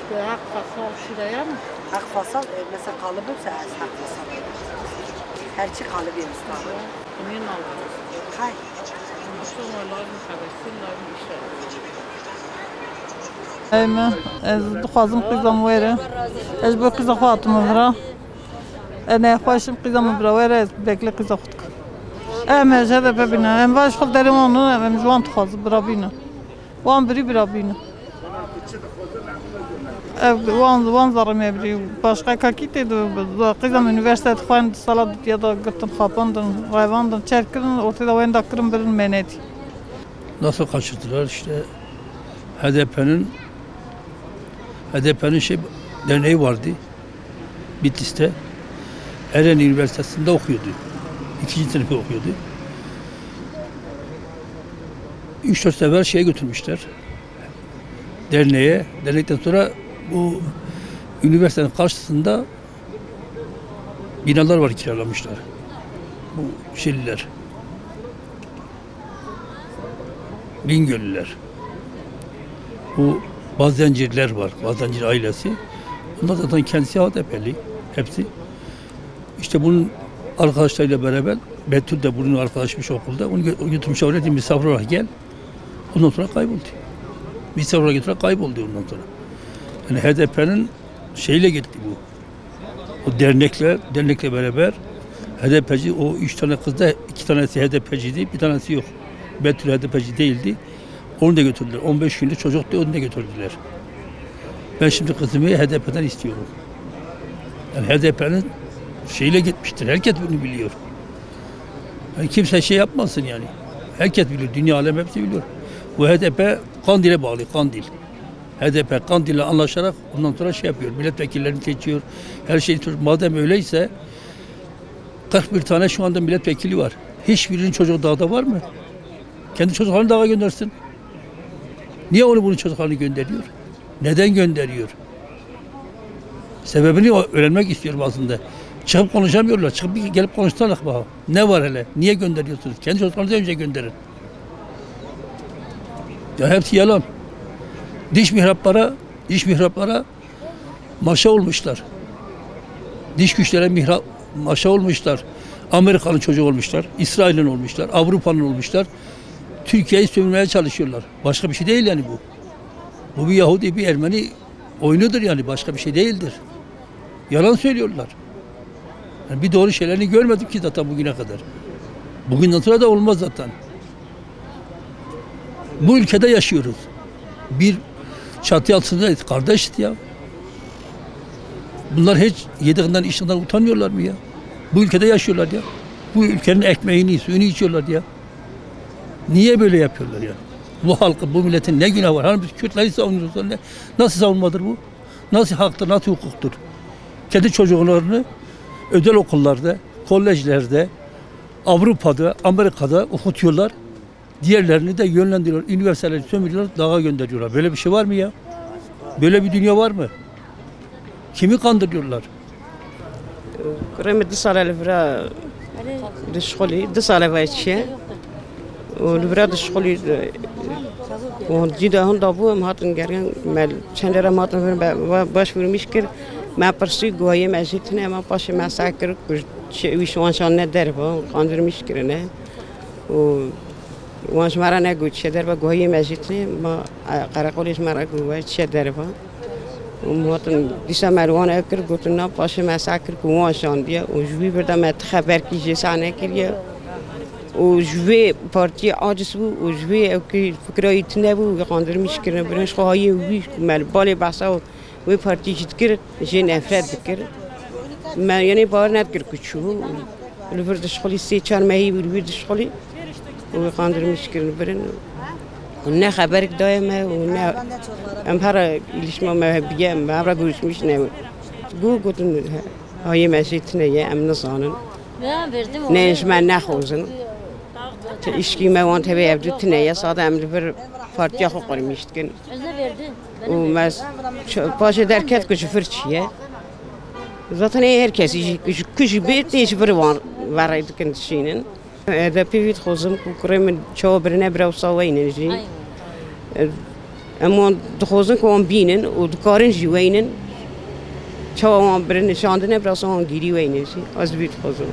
Hak fasal şuraya mı? Hak fasal mesela kalıbımsa az hak fasal. Her şey kalıbı yastığı. Kimin aldı? Hay. Sonra lazım habersin, lazım işe. Ayma, az duxazım qizam vere. Az bu qiza xatım vere. Ana xoşum qizam vere vere bekle qiza xutk. Ama jada bebina, am vaş xol derim onu, am jwan duxaz brabina. Wan biri brabina. Wan zarım ebri. Başka kakite de qizam üniversite xan salat ya da gittim xapandım, hayvandım, çerkirin ortada wen dakırım birin meneti. Nasıl kaçırdılar işte HDP'nin derneği vardı Bitlis'te. Eren Üniversitesi'nde okuyordu. 2. sınıfı okuyordu. 3-4 sefer şeye götürmüşler. Derneğe. Dernekten sonra bu üniversitenin karşısında binalar var, kiralamışlar. Bu Şililer. Bingöllüler. Bu Bazencirler var. Bazencir ailesi. Bunlar zaten kendisi HDP'li. Hepsi. İşte bunun arkadaşlarıyla beraber Betül de bunun arkadaşmış okulda. Onu götürmüş oraya, dedim misafir olarak gel. Ondan sonra kayboldu. Misafir olarak götürerek kayboldu ondan sonra. Yani HDP'nin şeyle gitti bu. O dernekle beraber HDP'ci, o 3 tane kızda 2 tanesi HDP'ciydi, bir tanesi yok. Betül HDP'ci değildi. Onu da götürdüler. 15 günlük çocuk da onu da götürdüler. Ben şimdi kızımı HDP'den istiyorum. Yani HDP'nin şeyle gitmiştir. Herkes bunu biliyor. Yani kimse şey yapmasın yani. Herkes biliyor. Dünya alem hepsi biliyor. Bu HDP Kandil'e bağlı. Kandil. HDP Kandil'le anlaşarak ondan sonra şey yapıyor. Milletvekillerini seçiyor. Her şeyi tutuyor. Madem öyleyse 41 tane şu anda milletvekili var. Hiçbirinin çocuğu dağda var mı? Kendi çocuklarını dağa göndersin. Niye onu bunun çocuklarını gönderiyor? Neden gönderiyor? Sebebini öğrenmek istiyorum aslında. Çıkıp konuşamıyorlar. Çıkıp gelip konuşsalar bana. Ne var hele? Niye gönderiyorsunuz? Kendi çocuklarınızı önce gönderin. Ya hepsi yalan. Diş mihraplara maşa olmuşlar. Diş güçlere maşa olmuşlar. Amerika'nın çocuğu olmuşlar. İsrail'in olmuşlar. Avrupa'nın olmuşlar. Türkiye'yi sömürmeye çalışıyorlar. Başka bir şey değil yani bu. Bu bir Yahudi, bir Ermeni oyunudur yani. Başka bir şey değildir. Yalan söylüyorlar. Yani bir doğru şeylerini görmedik ki zaten bugüne kadar. Bugünden sonra da olmaz zaten. Bu ülkede yaşıyoruz. Bir çatı altındayız. Kardeşiz ya. Bunlar hiç yediğinden içinden utanmıyorlar mı ya? Bu ülkede yaşıyorlar ya. Bu ülkenin ekmeğini, suyunu içiyorlar ya. Niye böyle yapıyorlar ya? Bu halkın, bu milletin ne günahı var? Hani biz Kürtleri savunuyoruz. Nasıl savunmadır bu? Nasıl haktır, nasıl hukuktur? Kendi çocuklarını özel okullarda, kolejlerde, Avrupa'da, Amerika'da okutuyorlar. Diğerlerini de yönlendiriyorlar. Üniversiteleri sömürüyorlar, dağa gönderiyorlar. Böyle bir şey var mı ya? Böyle bir dünya var mı? Kimi kandırıyorlar? Kur'an 2 sene evvel dışkoli 2 sene evvel ولبراد الشغل وجدا هون دابو مهاتن جرين مال شندرا مهاتن باش في المشكل ما برسي قوية ما زيتنا ما باش ما ساكر وش وانشان ندربه خاندر مشكلنا وانش مرة نقول شدربه قوية ما زيتنا ما قرقوليش مرة قوية شدربه ومهاتن ديسا مالوان أكر قلت لنا باش ما ساكر وانشان بيا وجوي بردا ما تخبر كي جسانة كريه وجوي بارتي عاجز وجوي أوكي فكرة يتنبو ويقاندر مشكلة برنش خواهي ويش مال بالي بحثه وي بارتي جتكر جين أفراد ذكر ما يعني بار نذكر كشوا الفرد الشغلي سيتشان ما هي والفرد الشغلي ويقاندر مشكلة برن ونا خبرك دايما ونا أمهرا ليش ما بيا ما أمهرا قولش مش ناوي قلت هاي ما جتنا يا أم نصانن نيش ما ناخوزن İşki mevant hebe evde ya sada emri bir partiye koymıştın. O mes paşa derket kuş fırçıya. Zaten herkes kuş bir teş bir varaydı kendisinin. Da pivit xozum ku krem çoğu birine brau savayın jin. اما دخوزن که هم بینن و دکارن جوینن چه هم برن نشاندنه براسان گیری وینه چی از بیت خوزن